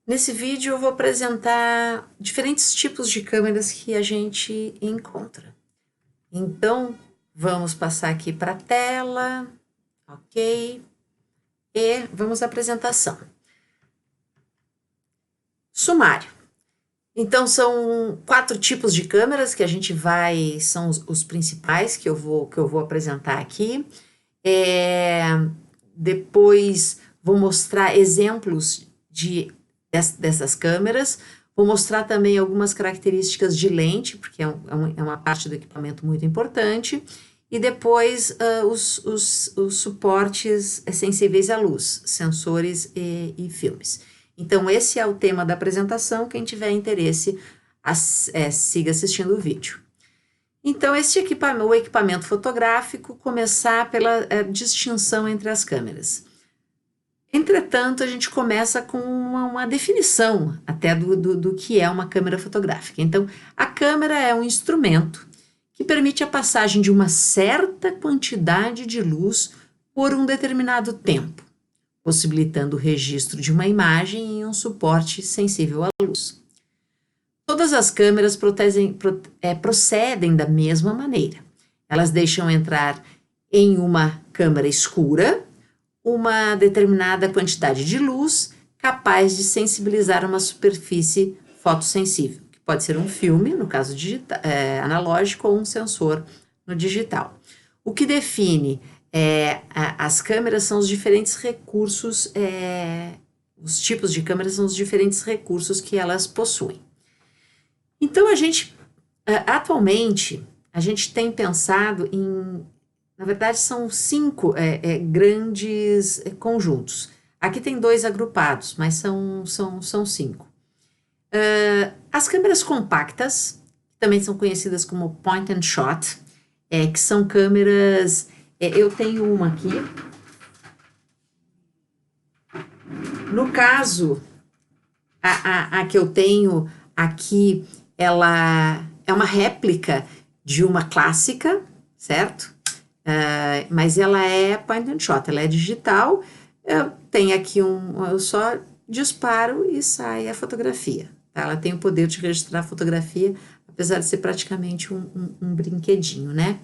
Nesse vídeo eu vou apresentar diferentes tipos de câmeras que a gente encontra. Então, vamos passar aqui para a tela, ok? E vamos à apresentação. Sumário. Então, são 4 tipos de câmeras que a gente são os principais que eu vou apresentar aqui. Depois vou mostrar exemplos dessas câmeras. Vou mostrar também algumas características de lente, porque é uma parte do equipamento muito importante. E depois os suportes sensíveis à luz, sensores e filmes. Então, esse é o tema da apresentação. Quem tiver interesse, siga assistindo o vídeo. Então, o equipamento fotográfico, começar pela distinção entre as câmeras. Entretanto, a gente começa com uma definição até do que é uma câmera fotográfica. Então, a câmera é um instrumento que permite a passagem de uma certa quantidade de luz por um determinado tempo, possibilitando o registro de uma imagem em um suporte sensível à luz. Todas as câmeras procedem da mesma maneira. Elas deixam entrar em uma câmara escura uma determinada quantidade de luz capaz de sensibilizar uma superfície fotossensível, que pode ser um filme, no caso analógico, ou um sensor no digital. O que define as câmeras são os diferentes recursos, os tipos de câmeras são os diferentes recursos que elas possuem. Então, atualmente, a gente tem pensado na verdade, são 5 grandes conjuntos. Aqui tem 2 agrupados, mas são 5. As câmeras compactas, também são conhecidas como point and shot, que são câmeras... eu tenho uma aqui. No caso, a que eu tenho aqui, ela é uma réplica de uma clássica, certo? Mas ela é point and shot, ela é digital. Eu tenho aqui eu só disparo e sai a fotografia. Tá? Ela tem o poder de registrar a fotografia, apesar de ser praticamente um brinquedinho, né?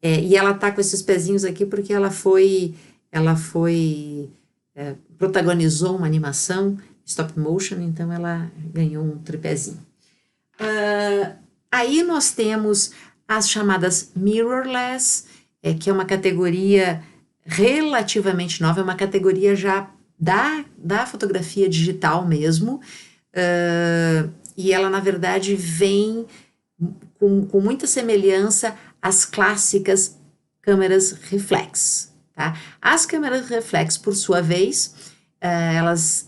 E ela tá com esses pezinhos aqui porque ela protagonizou uma animação stop motion, então ela ganhou um tripézinho. Aí nós temos as chamadas mirrorless, que é uma categoria relativamente nova, é uma categoria já da fotografia digital mesmo, e ela, na verdade, vem com muita semelhança às clássicas câmeras reflex. Tá? As câmeras reflex, por sua vez, elas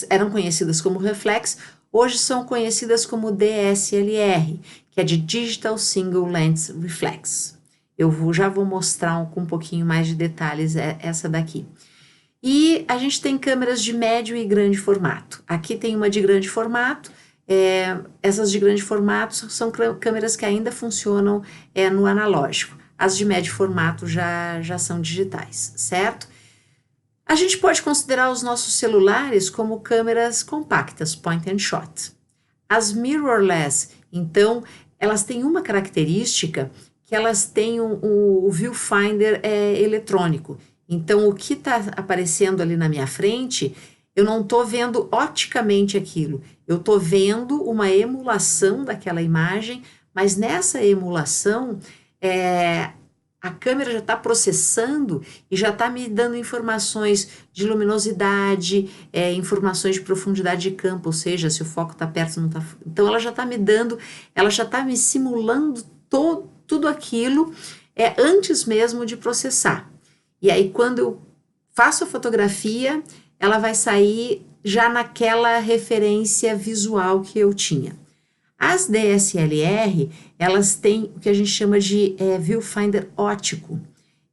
eram conhecidas como reflex, hoje são conhecidas como DSLR, que é de Digital Single Lens Reflex. Eu já vou mostrar com um pouquinho mais de detalhes essa daqui. E a gente tem câmeras de médio e grande formato. Aqui tem uma de grande formato. Essas de grande formato são câmeras que ainda funcionam no analógico. As de médio formato já são digitais, certo? A gente pode considerar os nossos celulares como câmeras compactas, point and shot. As mirrorless, então, elas têm uma característica que elas têm o viewfinder eletrônico. Então, o que está aparecendo ali na minha frente, eu não estou vendo oticamente aquilo. Eu estou vendo uma emulação daquela imagem, mas nessa emulação, a câmera já está processando e já está me dando informações de luminosidade, informações de profundidade de campo, ou seja, se o foco está perto, não está... Então, ela já está me simulando tudo aquilo antes mesmo de processar. E aí, quando eu faço a fotografia, ela vai sair já naquela referência visual que eu tinha. As DSLR, elas têm o que a gente chama de viewfinder óptico.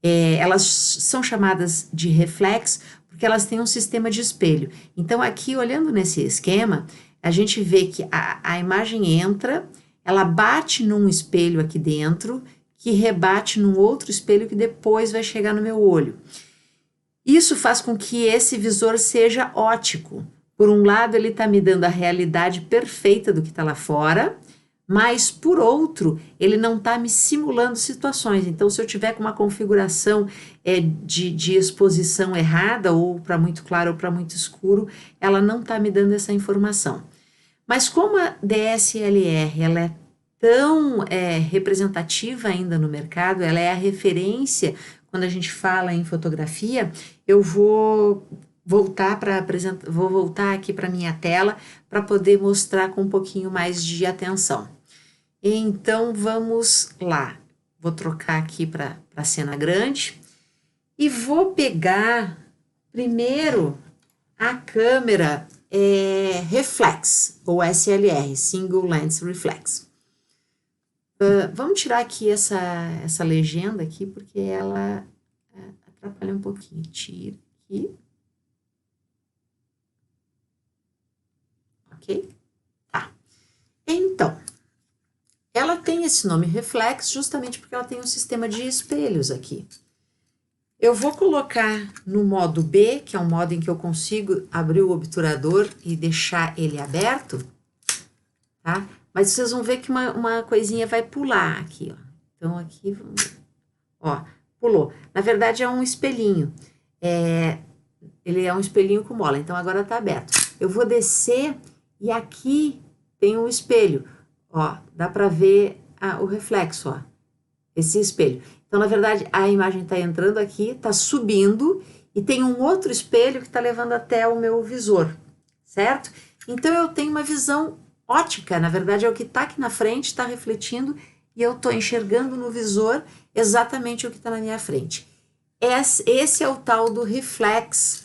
Elas são chamadas de reflex porque elas têm um sistema de espelho. Então, aqui, olhando nesse esquema, a gente vê que a imagem entra, ela bate num espelho aqui dentro, que rebate num outro espelho que depois vai chegar no meu olho. Isso faz com que esse visor seja ótico. Por um lado, ele está me dando a realidade perfeita do que está lá fora, mas por outro, ele não está me simulando situações. Então, se eu tiver com uma configuração de exposição errada, ou para muito claro ou para muito escuro, ela não está me dando essa informação. Mas como a DSLR ela é tão representativa ainda no mercado, ela é a referência quando a gente fala em fotografia, eu vou voltar aqui para minha tela para poder mostrar com um pouquinho mais de atenção. Então vamos lá. Vou trocar aqui para a cena grande e vou pegar primeiro a câmera reflex ou SLR, Single Lens Reflex. Vamos tirar aqui essa legenda aqui, porque ela atrapalha um pouquinho. Tira aqui. Ok? Tá. Então, ela tem esse nome reflex justamente porque ela tem um sistema de espelhos aqui. Eu vou colocar no modo B, que é um modo em que eu consigo abrir o obturador e deixar ele aberto, tá? Mas vocês vão ver que uma coisinha vai pular aqui, ó. Então, aqui, ó, pulou. Na verdade, é um espelhinho. Ele é um espelhinho com mola, então agora tá aberto. Eu vou descer e aqui tem um espelho. Ó, dá pra ver o reflexo, ó. Esse espelho. Então, na verdade, a imagem tá entrando aqui, tá subindo e tem um outro espelho que tá levando até o meu visor, certo? Então, eu tenho uma visão ótica, na verdade é o que está aqui na frente, está refletindo e eu estou enxergando no visor exatamente o que está na minha frente. Esse é o tal do reflex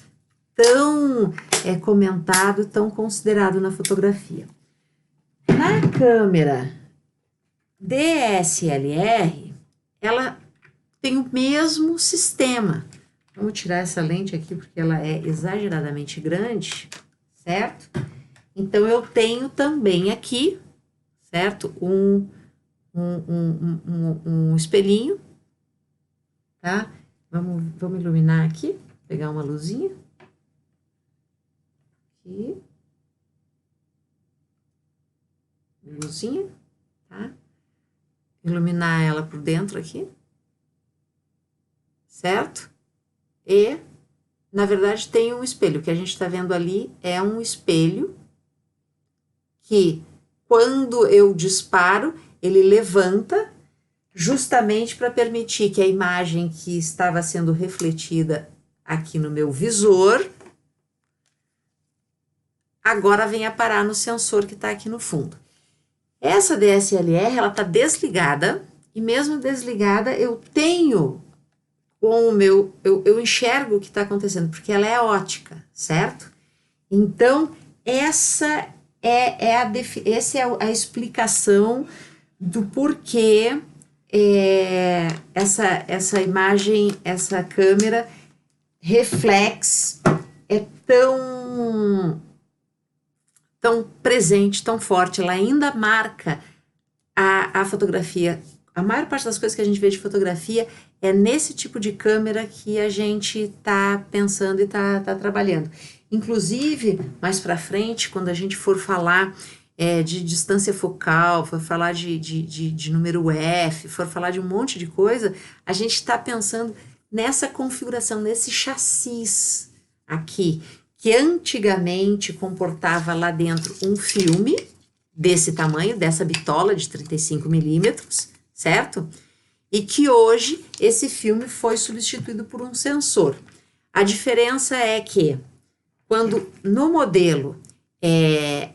tão comentado, tão considerado na fotografia. Na câmera DSLR, ela tem o mesmo sistema. Vamos tirar essa lente aqui porque ela é exageradamente grande, certo? Então, eu tenho também aqui, certo? Um espelhinho, tá? Vamos iluminar aqui, pegar uma luzinha. Aqui. Luzinha, tá? Iluminar ela por dentro aqui. Certo? E, na verdade, tem um espelho. O que a gente está vendo ali é um espelho que quando eu disparo, ele levanta justamente para permitir que a imagem que estava sendo refletida aqui no meu visor agora venha parar no sensor que está aqui no fundo. Essa DSLR, ela está desligada e mesmo desligada eu tenho com o meu, eu enxergo o que está acontecendo, porque ela é ótica, certo? Então, essa é a explicação do porquê essa imagem, essa câmera reflex é tão presente, tão forte. Ela ainda marca a fotografia. A maior parte das coisas que a gente vê de fotografia é nesse tipo de câmera que a gente está pensando e está trabalhando. Inclusive, mais para frente, quando a gente for falar de distância focal, for falar de número F, for falar de um monte de coisa, a gente está pensando nessa configuração, nesse chassis aqui, que antigamente comportava lá dentro um filme desse tamanho, dessa bitola de 35 milímetros, certo? E que hoje esse filme foi substituído por um sensor. A diferença é que quando no modelo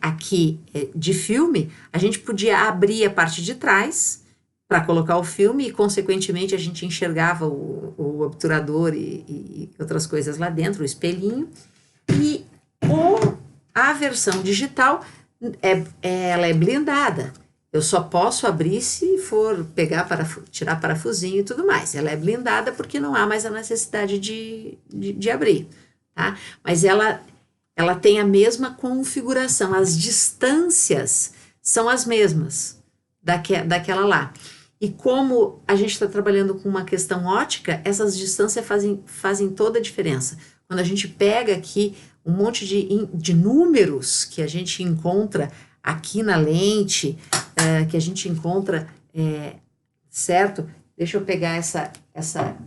aqui de filme, a gente podia abrir a parte de trás para colocar o filme e, consequentemente, a gente enxergava o obturador e outras coisas lá dentro, o espelhinho. E a versão digital, ela é blindada. Eu só posso abrir se for tirar parafusinho e tudo mais. Ela é blindada porque não há mais a necessidade de abrir, tá? Mas ela tem a mesma configuração, as distâncias são as mesmas daquela lá. E como a gente está trabalhando com uma questão ótica, essas distâncias fazem toda a diferença. Quando a gente pega aqui um monte de números que a gente encontra aqui na lente, que a gente encontra, certo? Deixa eu pegar essa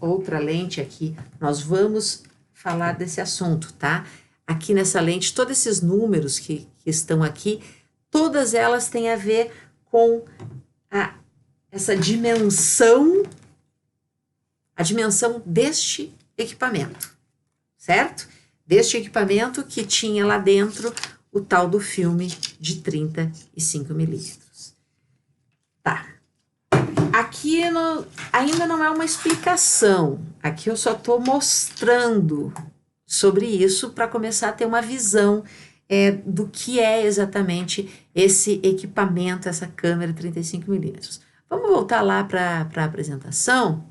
outra lente aqui. Nós vamos falar desse assunto, tá? Aqui nessa lente, todos esses números que estão aqui, todas elas têm a ver com essa dimensão, a dimensão deste equipamento, certo? Deste equipamento que tinha lá dentro o tal do filme de 35 milímetros. Tá. Aqui ainda não é uma explicação, aqui eu só estou mostrando sobre isso para começar a ter uma visão do que é exatamente esse equipamento, essa câmera 35 milímetros. Vamos voltar lá para a apresentação,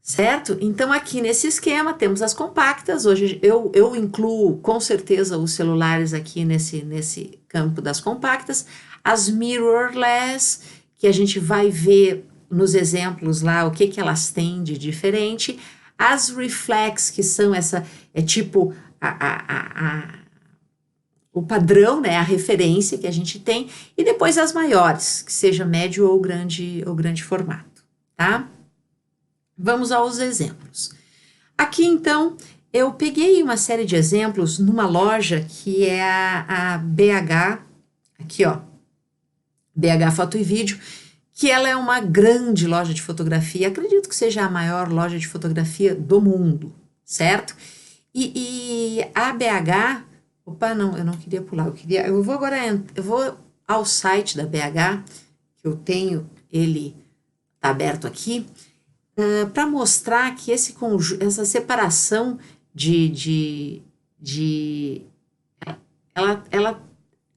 certo? Então, aqui nesse esquema temos as compactas. Hoje eu incluo com certeza os celulares aqui nesse campo das compactas. As mirrorless, que a gente vai ver nos exemplos lá o que elas têm de diferente. As reflex, que são tipo o padrão, né, a referência que a gente tem, e depois as maiores, que seja médio ou grande formato, tá? Vamos aos exemplos. Aqui, então, eu peguei uma série de exemplos numa loja que é a BH, aqui, ó, BH Foto e Vídeo, que ela é uma grande loja de fotografia, acredito que seja a maior loja de fotografia do mundo, certo? E a BH, opa, não, eu não queria pular, eu vou ao site da BH, que eu tenho, ele tá aberto aqui, para mostrar que essa separação ela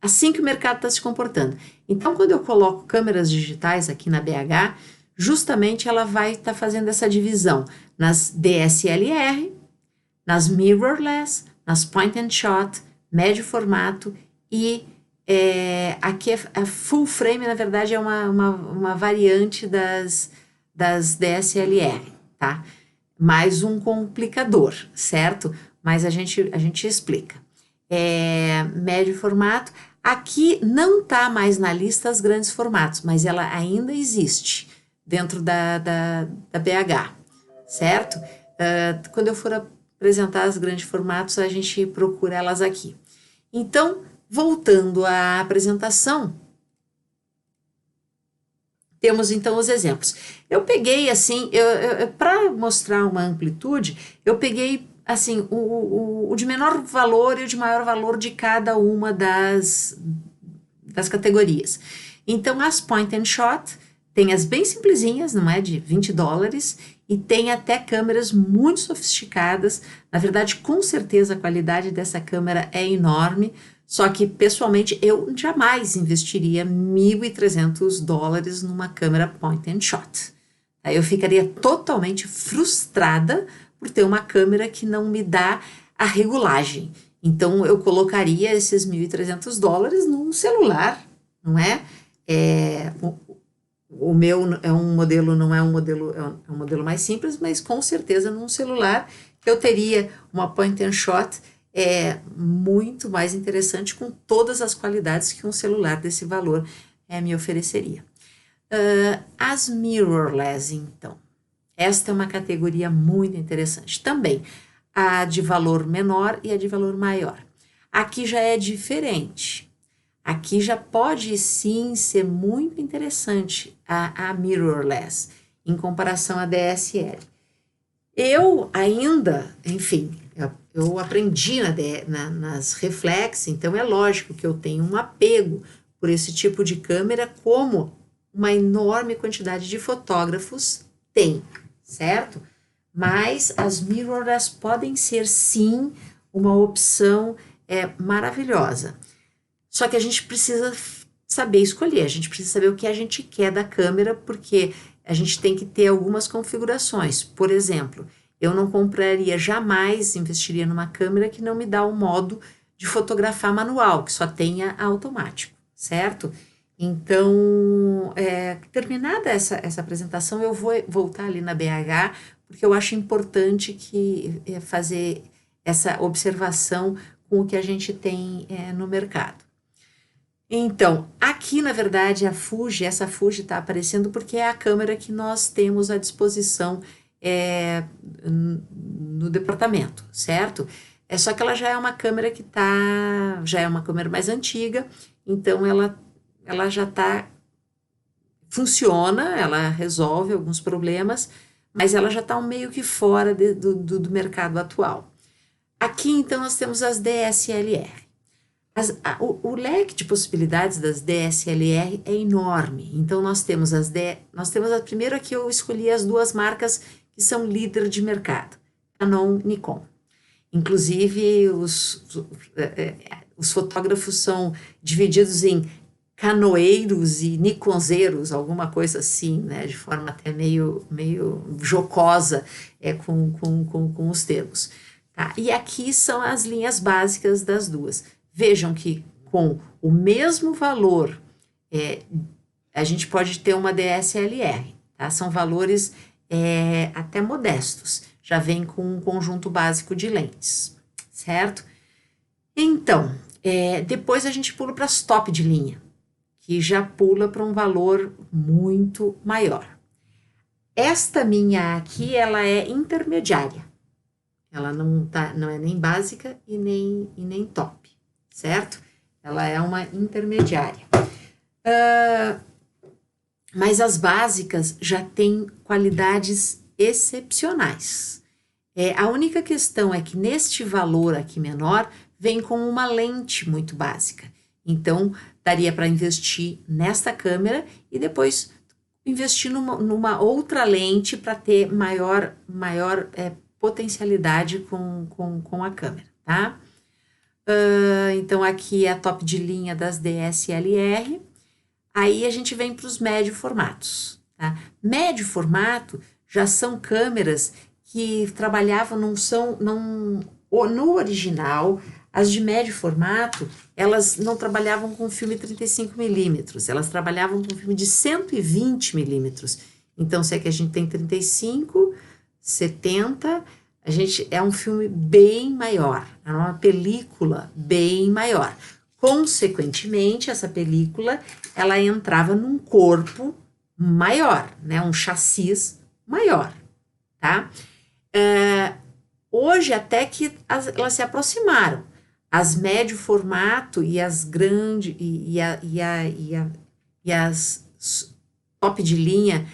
assim que o mercado está se comportando. Então, quando eu coloco câmeras digitais aqui na BH, justamente ela vai estar fazendo essa divisão nas DSLR, nas mirrorless, nas point and shot, médio formato e aqui a full frame, na verdade, é uma variante das DSLR, tá? Mais um complicador, certo? Mas a gente explica. Médio formato. Aqui não está mais na lista os grandes formatos, mas ela ainda existe dentro da BH, certo? Quando eu for apresentar os grandes formatos, a gente procura elas aqui. Então, voltando à apresentação, temos então os exemplos. Eu peguei assim, para mostrar uma amplitude, eu peguei assim o de menor valor e o de maior valor de cada uma das categorias. Então, as point and shot tem as bem simplesinhas, não é, de $20, e tem até câmeras muito sofisticadas. Na verdade, com certeza a qualidade dessa câmera é enorme, só que pessoalmente eu jamais investiria $1.300 numa câmera point and shot. Eu ficaria totalmente frustrada por ter uma câmera que não me dá a regulagem. Então eu colocaria esses $1.300 num celular, não é? O meu é um modelo, não é um modelo, é um modelo mais simples, mas com certeza num celular eu teria uma point and shot muito mais interessante, com todas as qualidades que um celular desse valor me ofereceria. As mirrorless, então, esta é uma categoria muito interessante. Também a de valor menor e a de valor maior. Aqui já é diferente. Aqui já pode sim ser muito interessante a mirrorless em comparação à DSL. Eu ainda, enfim, eu aprendi nas reflex, então é lógico que eu tenho um apego por esse tipo de câmera, como uma enorme quantidade de fotógrafos tem, certo? Mas as mirrorless podem ser sim uma opção maravilhosa. Só que a gente precisa saber escolher, a gente precisa saber o que a gente quer da câmera, porque a gente tem que ter algumas configurações. Por exemplo, eu não compraria jamais, investiria numa câmera que não me dá o modo de fotografar manual, que só tenha automático, certo? Então, terminada essa apresentação, eu vou voltar ali na BH, porque eu acho importante fazer essa observação com o que a gente tem no mercado. Então, aqui na verdade essa Fuji está aparecendo porque é a câmera que nós temos à disposição no departamento, certo? Só que ela já é uma câmera já é uma câmera mais antiga, então ela já funciona, ela resolve alguns problemas, mas ela já está meio que fora do mercado atual. Aqui então nós temos as DSLR. O leque de possibilidades das DSLR é enorme. Então nós temos primeiro aqui eu escolhi as duas marcas que são líder de mercado, Canon e Nikon. Inclusive os fotógrafos são divididos em canoeiros e nikonzeiros, alguma coisa assim, né, de forma até meio jocosa com os termos. Tá? E aqui são as linhas básicas das duas. Vejam que com o mesmo valor, a gente pode ter uma DSLR, tá? São valores até modestos, já vem com um conjunto básico de lentes, certo? Então, depois a gente pula para as top de linha, que já pula para um valor muito maior. Esta minha aqui, ela é intermediária, ela não é nem básica e nem top, certo? Ela é uma intermediária. Mas as básicas já têm qualidades excepcionais. A única questão é que neste valor aqui menor, vem com uma lente muito básica. Então, daria para investir nesta câmera e depois investir numa outra lente para ter maior potencialidade com a câmera, tá? Então, aqui é a top de linha das DSLR. Aí a gente vem para os médio formatos. Tá? Médio formato já são câmeras que trabalhavam, no original, as de médio formato, elas não trabalhavam com filme 35mm, elas trabalhavam com filme de 120mm. Então, se é que a gente tem 35, 70, é um filme bem maior, é uma película bem maior. Consequentemente, essa película, ela entrava num corpo maior, né? Um chassis maior, tá? Hoje, até que elas se aproximaram. As médio formato e as grande e as top de linha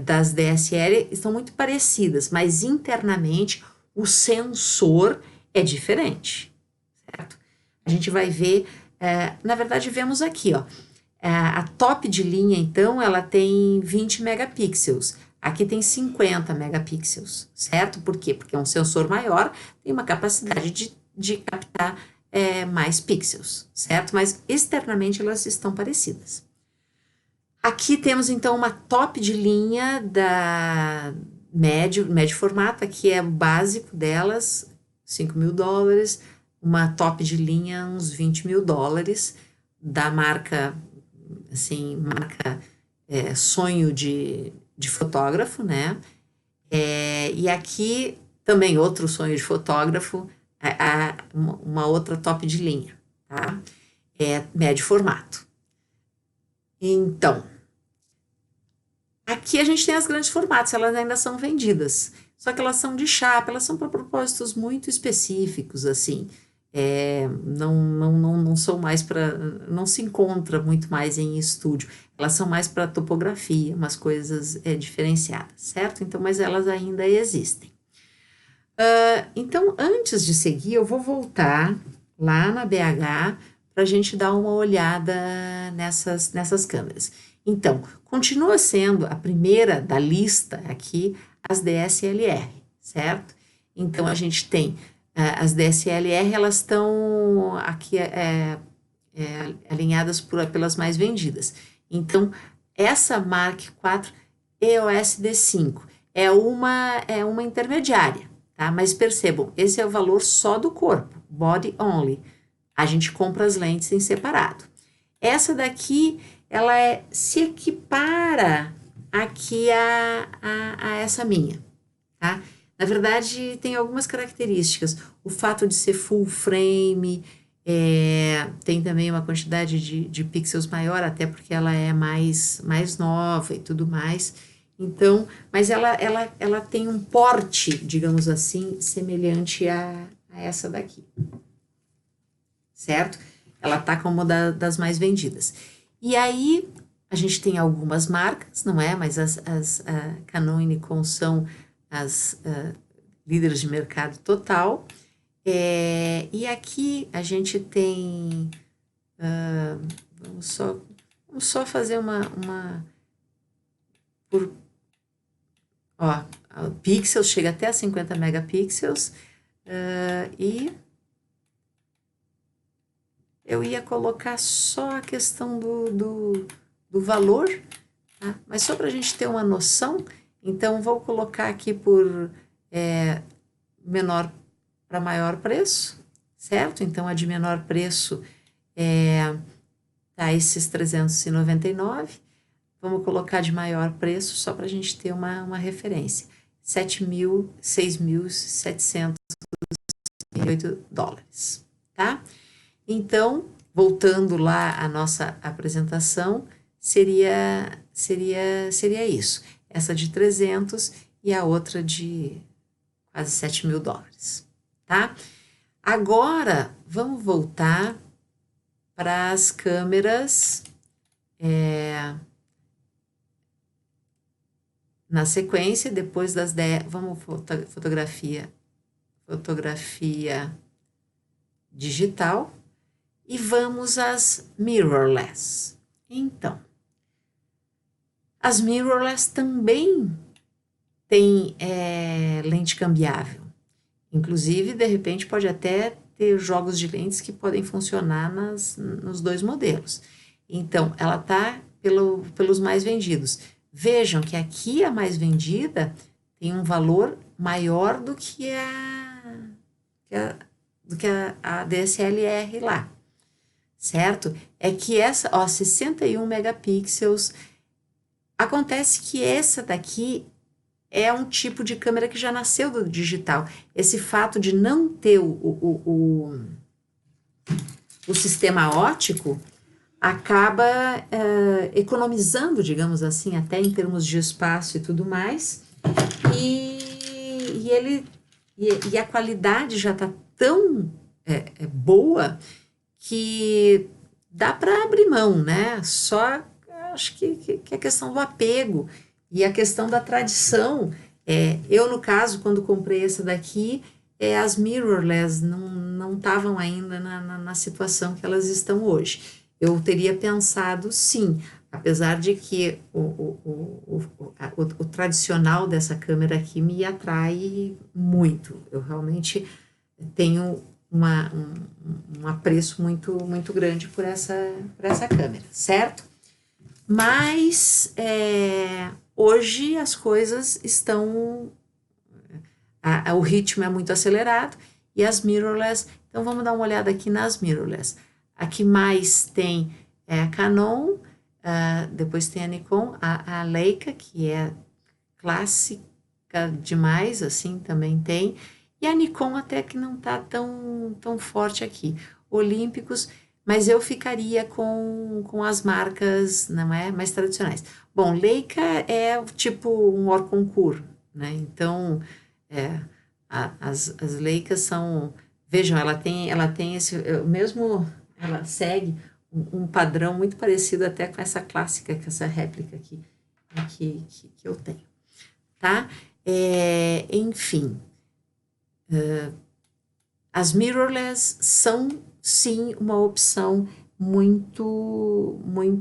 das DSLR estão muito parecidas, mas internamente o sensor é diferente, certo? A gente vai ver, na verdade vemos aqui, ó, a top de linha então ela tem 20 megapixels, aqui tem 50 megapixels, certo? Por quê? Porque é um sensor maior, tem uma capacidade de captar mais pixels, certo? Mas externamente elas estão parecidas. Aqui temos então uma top de linha da médio formato, aqui é o básico delas, $5.000, uma top de linha uns $20.000, da marca, assim, sonho de fotógrafo, né? E aqui também outro sonho de fotógrafo, uma outra top de linha, tá? Médio formato. Então, aqui a gente tem as grandes formatos, elas ainda são vendidas, só que elas são de chapa, elas são para propósitos muito específicos, assim, não são mais não se encontra muito mais em estúdio, elas são mais para topografia, umas coisas diferenciadas, certo? Então, mas elas ainda existem. Então, antes de seguir, eu vou voltar lá na BH para a gente dar uma olhada nessas câmeras. Então, continua sendo a primeira da lista aqui as DSLR, certo? Então, a gente tem as DSLR, elas estão aqui alinhadas pelas mais vendidas. Então, essa Mark IV EOS D5 é uma intermediária, tá? Mas percebam, esse é o valor só do corpo, body only. A gente compra as lentes em separado. Essa daqui se equipara aqui a essa minha, tá? Na verdade, tem algumas características. O fato de ser full frame, tem também uma quantidade de pixels maior, até porque ela é mais nova e tudo mais. Então, mas ela tem um porte, digamos assim, semelhante a essa daqui, certo? Ela tá como das mais vendidas. E aí, a gente tem algumas marcas, não é? Mas a Canon e Nikon são as líderes de mercado total. E aqui a gente tem... vamos só fazer por, ó, pixels, chega até a 50 megapixels. E eu ia colocar só a questão do valor, tá? Mas só para a gente ter uma noção, então vou colocar aqui por menor para maior preço, certo? Então a de menor preço tá esses 399. Vamos colocar de maior preço só para a gente ter uma referência. 6.708 dólares, tá? Então, voltando lá à nossa apresentação, seria isso. Essa de 300 e a outra de quase 7.000 dólares, tá? Agora, vamos voltar para as câmeras na sequência, depois das 10, vamos fotografia digital e vamos às mirrorless. Então, as mirrorless também têm lente cambiável. Inclusive, de repente, pode até ter jogos de lentes que podem funcionar nos dois modelos. Então, ela está pelos mais vendidos. Vejam que aqui a mais vendida tem um valor maior do que a DSLR lá, certo? É que essa, 61 megapixels, acontece que essa daqui é um tipo de câmera que já nasceu do digital. Esse fato de não ter o sistema óptico acaba economizando, digamos assim, até em termos de espaço e tudo mais, e a qualidade já está tão boa que dá para abrir mão, né? Só acho que é questão do apego e a questão da tradição. Eu, no caso, quando comprei essa daqui, as mirrorless não estavam ainda na situação que elas estão hoje. Eu teria pensado, sim, apesar de que o tradicional dessa câmera aqui me atrai muito. Eu realmente tenho um apreço muito grande por essa câmera, certo? Mas hoje as coisas estão... o ritmo é muito acelerado e as mirrorless... Então vamos dar uma olhada aqui nas mirrorless. A que mais tem é a Canon, depois tem a Nikon, a Leica, que é clássica demais, assim, também tem, e a Nikon até que não está tão forte aqui. Olímpicos, mas eu ficaria com as marcas, não é, mais tradicionais. Bom, Leica é tipo um Orconcourt, né? Então, as Leicas são... Vejam, ela tem esse mesmo... Ela segue um padrão muito parecido até com essa clássica, com essa réplica aqui que eu tenho, tá? Enfim, as mirrorless são, sim, uma opção muito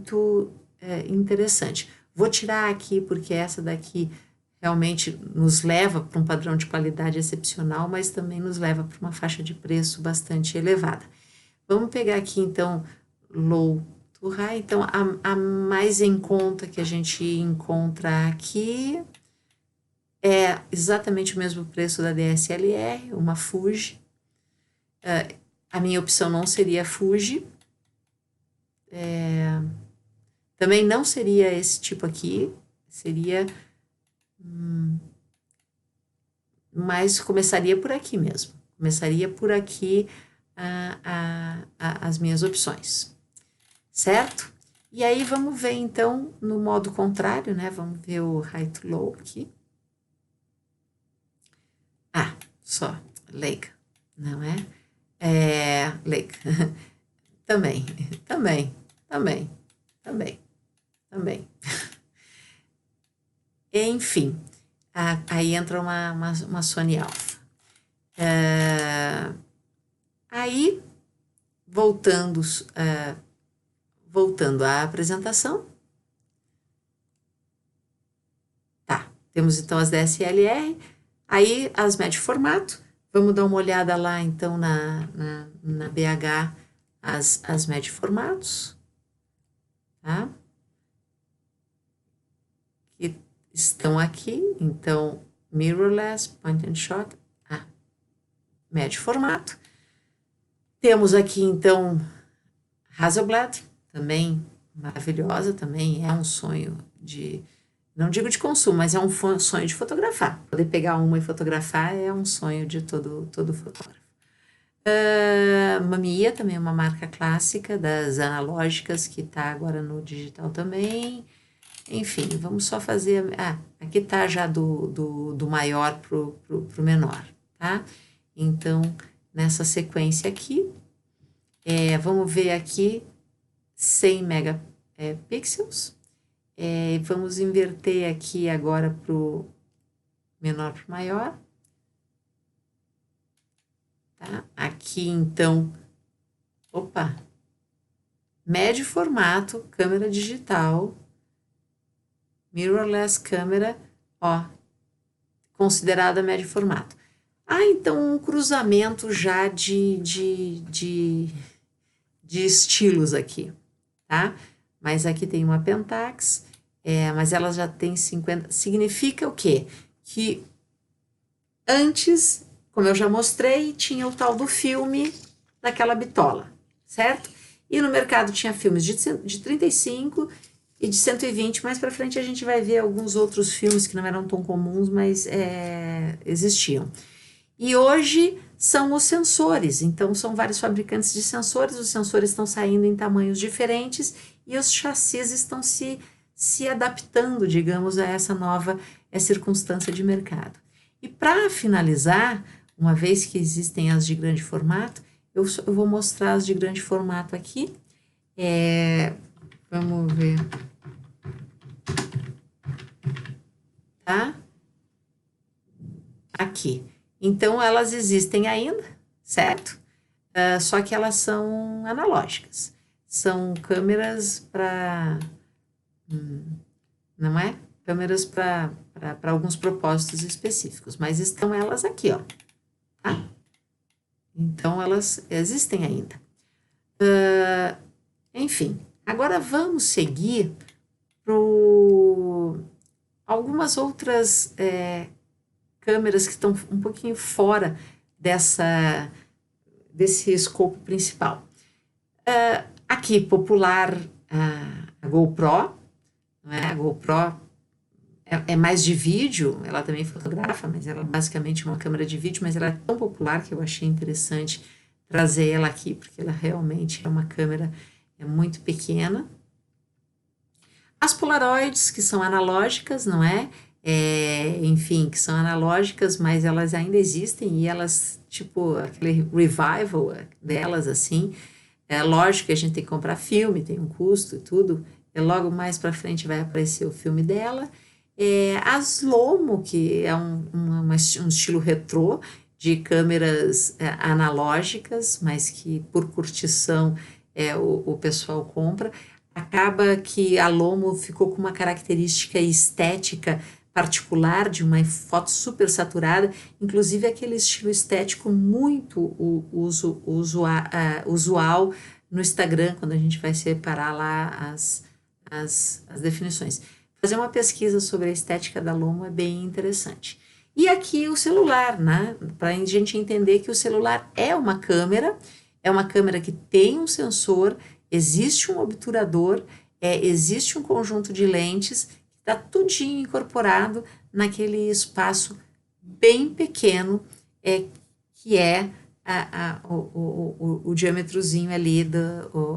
interessante. Vou tirar aqui porque essa daqui realmente nos leva para um padrão de qualidade excepcional, mas também nos leva para uma faixa de preço bastante elevada. Vamos pegar aqui, então, low to high. Então, a mais em conta que a gente encontra aqui é exatamente o mesmo preço da DSLR, uma Fuji. A minha opção não seria Fuji. Também não seria esse tipo aqui, seria... mas começaria por aqui mesmo. Começaria por aqui as minhas opções, certo? E aí vamos ver então no modo contrário, né? Vamos ver o high to low aqui. Só Lake, não é? Lake. Também. Enfim, aí entra uma Sony Alpha. Aí, voltando à apresentação. Tá, temos então as DSLR, aí as médio formato. Vamos dar uma olhada lá então na BH, as médio formatos, tá? Que estão aqui, então, mirrorless, point and shot, médio formato. Temos aqui, então, Hasselblad, também maravilhosa, também é um sonho de, não digo de consumo, mas é um sonho de fotografar. Poder pegar uma e fotografar é um sonho de todo fotógrafo. Mamiya, também é uma marca clássica das analógicas, que está agora no digital também. Enfim, vamos só fazer... aqui está já do maior para o menor, tá? Então, nessa sequência aqui, vamos ver aqui 100 megapixels. Vamos inverter aqui agora para o menor para o maior. Tá? Aqui, então, médio formato, câmera digital, mirrorless câmera, considerada médio formato. Então um cruzamento já de estilos aqui, tá? Mas aqui tem uma Pentax, mas ela já tem 50, significa o quê? Que antes, como eu já mostrei, tinha o tal do filme daquela bitola, certo? E no mercado tinha filmes de 35 e de 120, mais para frente a gente vai ver alguns outros filmes que não eram tão comuns, mas existiam. E hoje são os sensores, então são vários fabricantes de sensores, os sensores estão saindo em tamanhos diferentes e os chassis estão se adaptando, digamos, a essa nova circunstância de mercado. E para finalizar, uma vez que existem as de grande formato, eu vou mostrar as de grande formato aqui. Vamos ver. Tá? Aqui. Então, elas existem ainda, certo? Só que elas são analógicas. São câmeras para... não é? Câmeras para alguns propósitos específicos. Mas estão elas aqui, ó. Tá? Então, elas existem ainda. Enfim, agora vamos seguir para algumas outras câmeras que estão um pouquinho fora desse escopo principal. Aqui, popular, a GoPro, não é? A GoPro é mais de vídeo, ela também fotografa, mas ela é basicamente uma câmera de vídeo, mas ela é tão popular que eu achei interessante trazer ela aqui, porque ela realmente é uma câmera muito pequena. As Polaroids, que são analógicas, não é? Enfim, que são analógicas, mas elas ainda existem e elas, tipo, aquele revival delas, assim, lógico que a gente tem que comprar filme, tem um custo e tudo, logo mais para frente vai aparecer o filme dela. As Lomo, que é um estilo retrô de câmeras analógicas, mas que por curtição o pessoal compra. Acaba que a Lomo ficou com uma característica estética particular, de uma foto super saturada, inclusive aquele estilo estético muito usual no Instagram, quando a gente vai separar lá as definições. Fazer uma pesquisa sobre a estética da Lomo é bem interessante. E aqui o celular, né? Para a gente entender que o celular é uma câmera que tem um sensor, existe um obturador, existe um conjunto de lentes que está tudinho incorporado naquele espaço bem pequeno, que é o diâmetrozinho ali,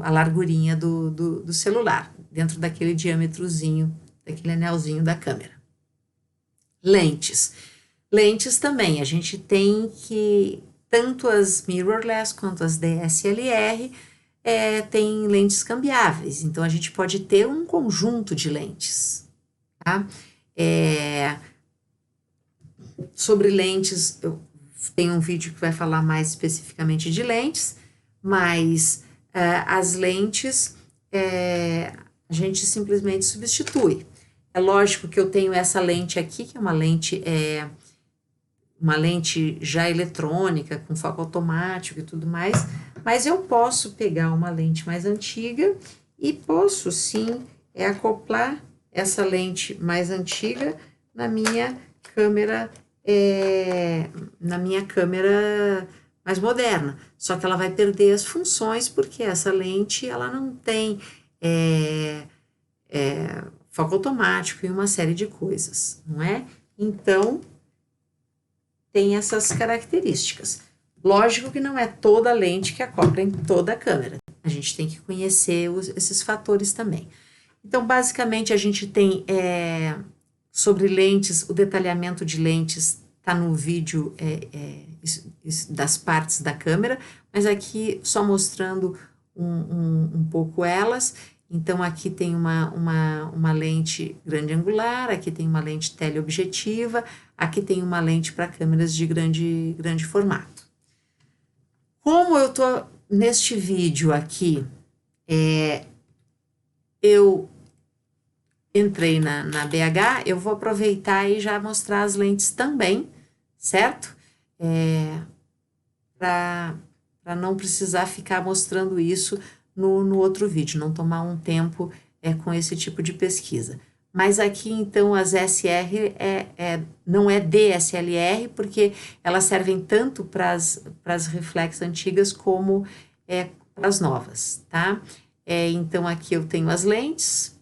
a largurinha do celular, dentro daquele diâmetrozinho, daquele anelzinho da câmera. Lentes. Lentes também, a gente tem que, tanto as mirrorless quanto as DSLR, tem lentes cambiáveis, então a gente pode ter um conjunto de lentes, tá? Sobre lentes, eu tenho um vídeo que vai falar mais especificamente de lentes, mas as lentes a gente simplesmente substitui. É lógico que eu tenho essa lente aqui, que é uma lente já eletrônica, com foco automático e tudo mais, mas eu posso pegar uma lente mais antiga e posso sim acoplar essa lente mais antiga na minha câmera mais moderna. Só que ela vai perder as funções porque essa lente ela não tem foco automático e uma série de coisas, não é? Então, tem essas características. Lógico que não é toda lente que acopla em toda a câmera. A gente tem que conhecer esses fatores também. Então, basicamente, a gente tem sobre lentes, o detalhamento de lentes está no vídeo das partes da câmera, mas aqui só mostrando um pouco elas. Então, aqui tem uma lente grande angular, aqui tem uma lente teleobjetiva, aqui tem uma lente para câmeras de grande formato. Como eu estou neste vídeo aqui, eu entrei na BH, eu vou aproveitar e já mostrar as lentes também, certo? Para não precisar ficar mostrando isso no outro vídeo, não tomar um tempo com esse tipo de pesquisa. Mas aqui, então, as SR não é DSLR, porque elas servem tanto para as reflex antigas como para as novas, tá? Então, aqui eu tenho as lentes.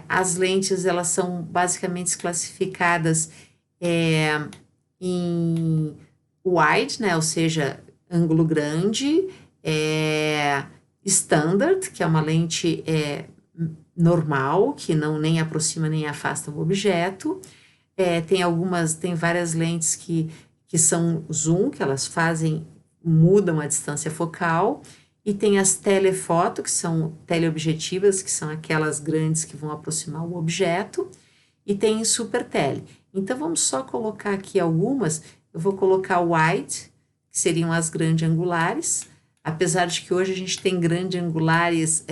As lentes, elas são basicamente classificadas em wide, né? Ou seja, ângulo grande, standard, que é uma lente normal, que não nem aproxima nem afasta o objeto. Tem várias lentes que são zoom, que elas mudam a distância focal, e tem as telefoto, que são teleobjetivas, que são aquelas grandes que vão aproximar o objeto, e tem super tele. Então, vamos só colocar aqui algumas. Eu vou colocar wide, que seriam as grande angulares, apesar de que hoje a gente tem grande angulares,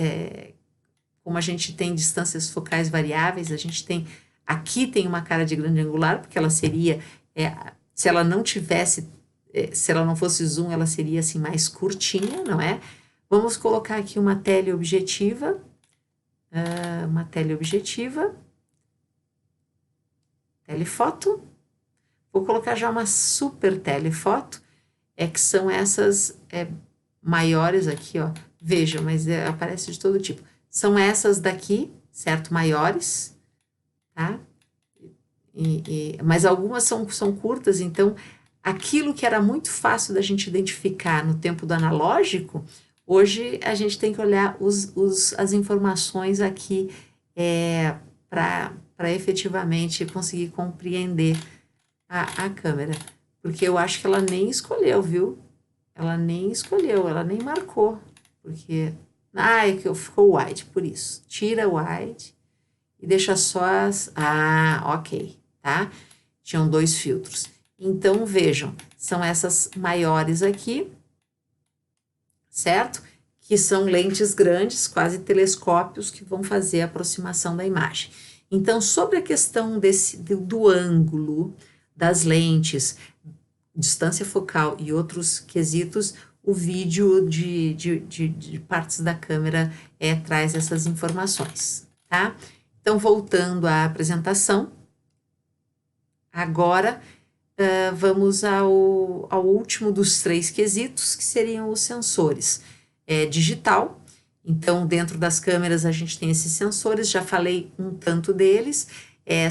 como a gente tem distâncias focais variáveis, aqui tem uma cara de grande angular, porque ela seria, se ela não fosse zoom, ela seria assim mais curtinha, não é? Vamos colocar aqui uma teleobjetiva, telefoto. Vou colocar já uma super telefoto, que são essas maiores aqui, ó. Veja, mas aparece de todo tipo. São essas daqui, certo? Maiores, tá? Mas algumas são curtas, então aquilo que era muito fácil da gente identificar no tempo do analógico, hoje a gente tem que olhar as informações aqui para efetivamente conseguir compreender a câmera. Porque eu acho que ela nem escolheu, viu? Ela nem escolheu, ela nem marcou. Porque... é que ficou wide, por isso. Tira o wide e deixa só as... ok, tá? Tinham 2 filtros. Então, vejam, são essas maiores aqui, certo? Que são lentes grandes, quase telescópios, que vão fazer a aproximação da imagem. Então, sobre a questão do ângulo das lentes, distância focal e outros quesitos, o vídeo de partes da câmera traz essas informações, tá? Então, voltando à apresentação, agora vamos ao último dos 3 quesitos, que seriam os sensores. Digital, Então, dentro das câmeras a gente tem esses sensores, já falei um tanto deles.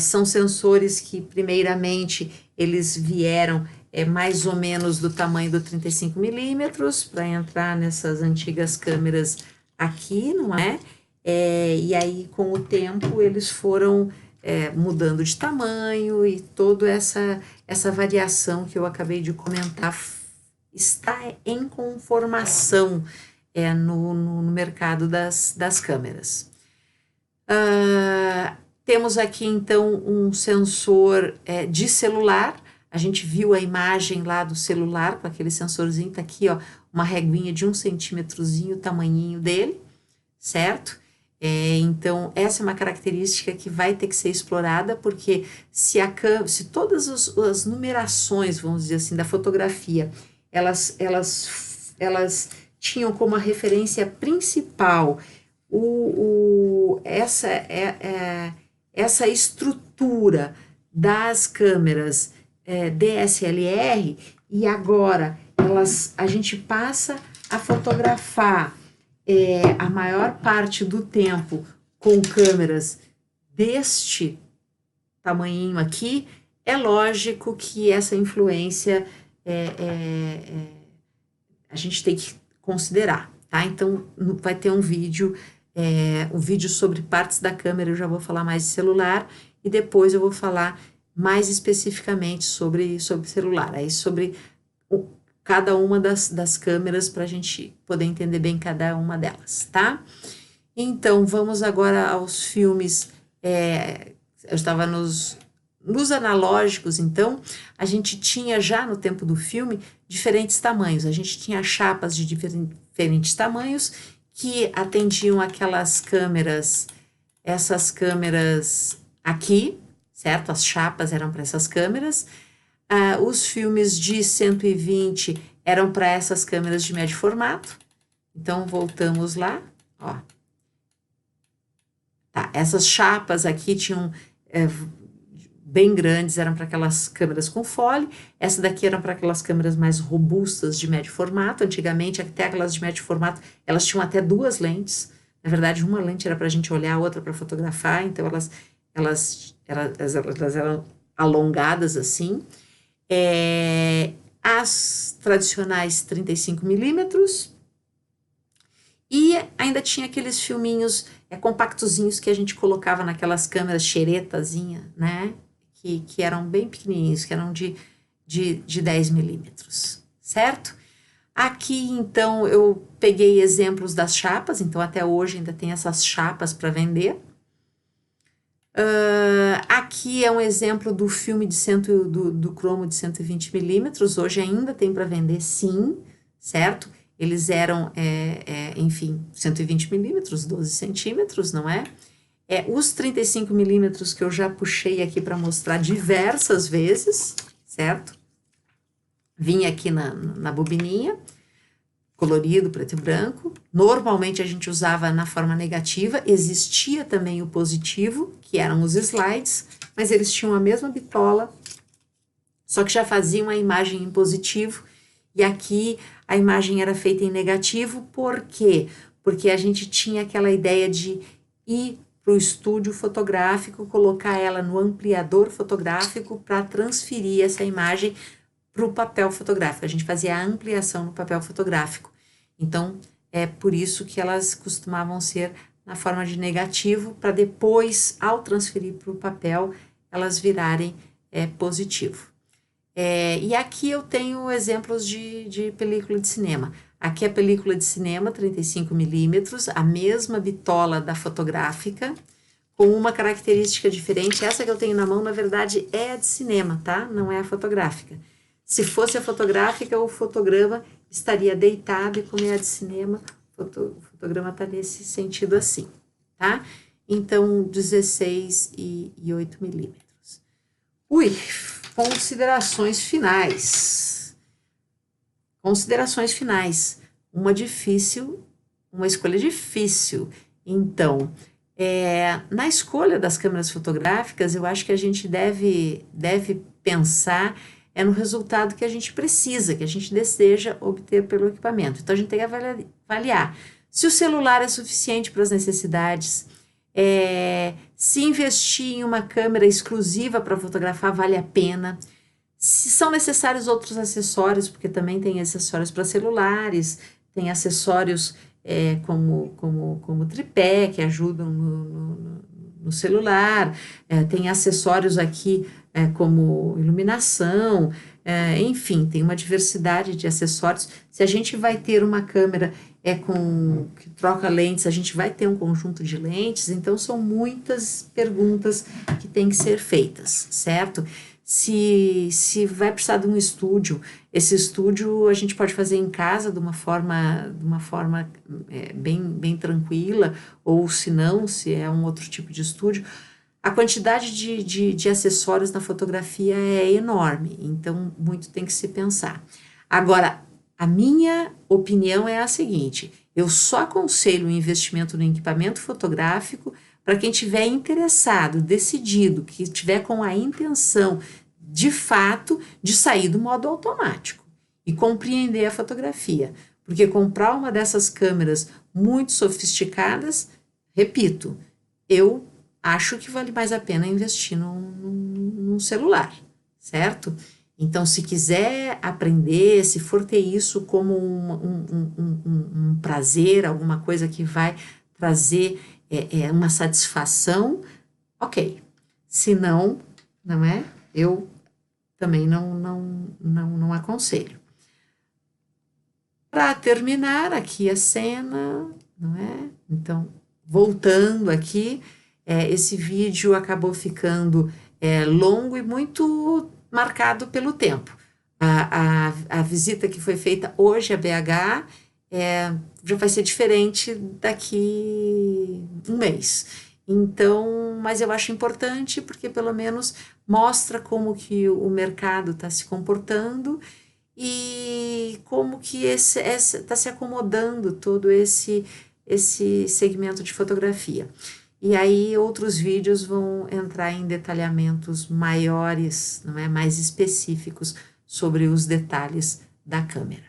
São sensores que, primeiramente, eles vieram mais ou menos do tamanho do 35 milímetros, para entrar nessas antigas câmeras aqui, não é? E aí, com o tempo, eles foram mudando de tamanho e toda essa variação que eu acabei de comentar está em conformação no mercado das câmeras. Temos aqui, então, um sensor de celular. A gente viu a imagem lá do celular com aquele sensorzinho, tá aqui, ó, uma reguinha de 1 centímetrozinho, o tamanhinho dele, certo? Então, essa é uma característica que vai ter que ser explorada, porque se todas as numerações, vamos dizer assim, da fotografia, elas tinham como a referência principal essa estrutura das câmeras DSLR, e agora a gente passa a fotografar a maior parte do tempo com câmeras deste tamanhinho aqui, é lógico que essa influência a gente tem que considerar, tá? Então, vai ter um vídeo sobre partes da câmera, eu já vou falar mais de celular, e depois eu vou falar mais especificamente sobre celular, aí sobre cada uma das câmeras, para a gente poder entender bem cada uma delas, tá? Então, vamos agora aos filmes. Eu estava nos analógicos, então, a gente tinha já no tempo do filme diferentes tamanhos. A gente tinha chapas de diferentes tamanhos que atendiam aquelas câmeras, essas câmeras aqui, certo? As chapas eram para essas câmeras. Os filmes de 120 eram para essas câmeras de médio formato. Então, voltamos lá, ó. Tá, essas chapas aqui tinham bem grandes, eram para aquelas câmeras com fole. Essa daqui eram para aquelas câmeras mais robustas de médio formato. Antigamente, até aquelas de médio formato, elas tinham até 2 lentes. Na verdade, uma lente era para a gente olhar, a outra para fotografar. Então, elas eram alongadas assim. As tradicionais 35 milímetros. E ainda tinha aqueles filminhos compactozinhos que a gente colocava naquelas câmeras xeretazinha, né? Que eram bem pequenininhos, que eram de 10 milímetros, certo? Aqui, então, eu peguei exemplos das chapas, então até hoje ainda tem essas chapas para vender. Aqui é um exemplo do filme do cromo de 120 milímetros, hoje ainda tem para vender, sim, certo? Eles eram, enfim, 120 milímetros, 12 centímetros, não é? Os 35 milímetros que eu já puxei aqui para mostrar diversas vezes, certo? Vinha aqui na bobininha, colorido, preto e branco. Normalmente a gente usava na forma negativa, existia também o positivo, que eram os slides, mas eles tinham a mesma bitola, só que já faziam a imagem em positivo, e aqui a imagem era feita em negativo. Por quê? Porque a gente tinha aquela ideia de ir para o estúdio fotográfico, colocar ela no ampliador fotográfico para transferir essa imagem para o papel fotográfico. A gente fazia a ampliação no papel fotográfico. Então, é por isso que elas costumavam ser na forma de negativo, para depois, ao transferir para o papel, elas virarem positivo. E aqui eu tenho exemplos de película de cinema. Aqui a película de cinema, 35 milímetros, a mesma bitola da fotográfica, com uma característica diferente. Essa que eu tenho na mão, na verdade, é a de cinema, tá? Não é a fotográfica. Se fosse a fotográfica, o fotograma estaria deitado, e como é a de cinema, o fotograma está nesse sentido assim, tá? Então, 16 e 8 milímetros. Considerações finais. Considerações finais. Uma escolha difícil. Então, na escolha das câmeras fotográficas, eu acho que a gente deve pensar é no resultado que a gente precisa, que a gente deseja obter pelo equipamento. Então, a gente tem que avaliar se o celular é suficiente para as necessidades, se investir em uma câmera exclusiva para fotografar vale a pena, se são necessários outros acessórios, porque também tem acessórios para celulares, tem acessórios como tripé, que ajudam no celular, tem acessórios aqui como iluminação, enfim, tem uma diversidade de acessórios. Se a gente vai ter uma câmera que troca lentes, a gente vai ter um conjunto de lentes, então são muitas perguntas que têm que ser feitas, certo? Se vai precisar de um estúdio, esse estúdio a gente pode fazer em casa de uma forma bem tranquila, ou se não, se é um outro tipo de estúdio. A quantidade de acessórios na fotografia é enorme, então muito tem que se pensar. Agora, a minha opinião é a seguinte: eu só aconselho o investimento no equipamento fotográfico para quem tiver interessado, decidido, que tiver com a intenção, de fato, de sair do modo automático e compreender a fotografia. Porque comprar uma dessas câmeras muito sofisticadas, repito, eu acho que vale mais a pena investir num celular, certo? Então, se quiser aprender, se for ter isso como um prazer, alguma coisa que vai trazer uma satisfação, ok. Se não, não é? Eu também não aconselho. Para terminar aqui a cena, não é? Então, voltando aqui, esse vídeo acabou ficando longo e muito marcado pelo tempo. A visita que foi feita hoje a BH já vai ser diferente daqui um mês. Então, mas eu acho importante porque pelo menos mostra como que o mercado está se comportando e como que está se acomodando todo esse segmento de fotografia. E aí outros vídeos vão entrar em detalhamentos maiores, não é, mais específicos sobre os detalhes da câmera.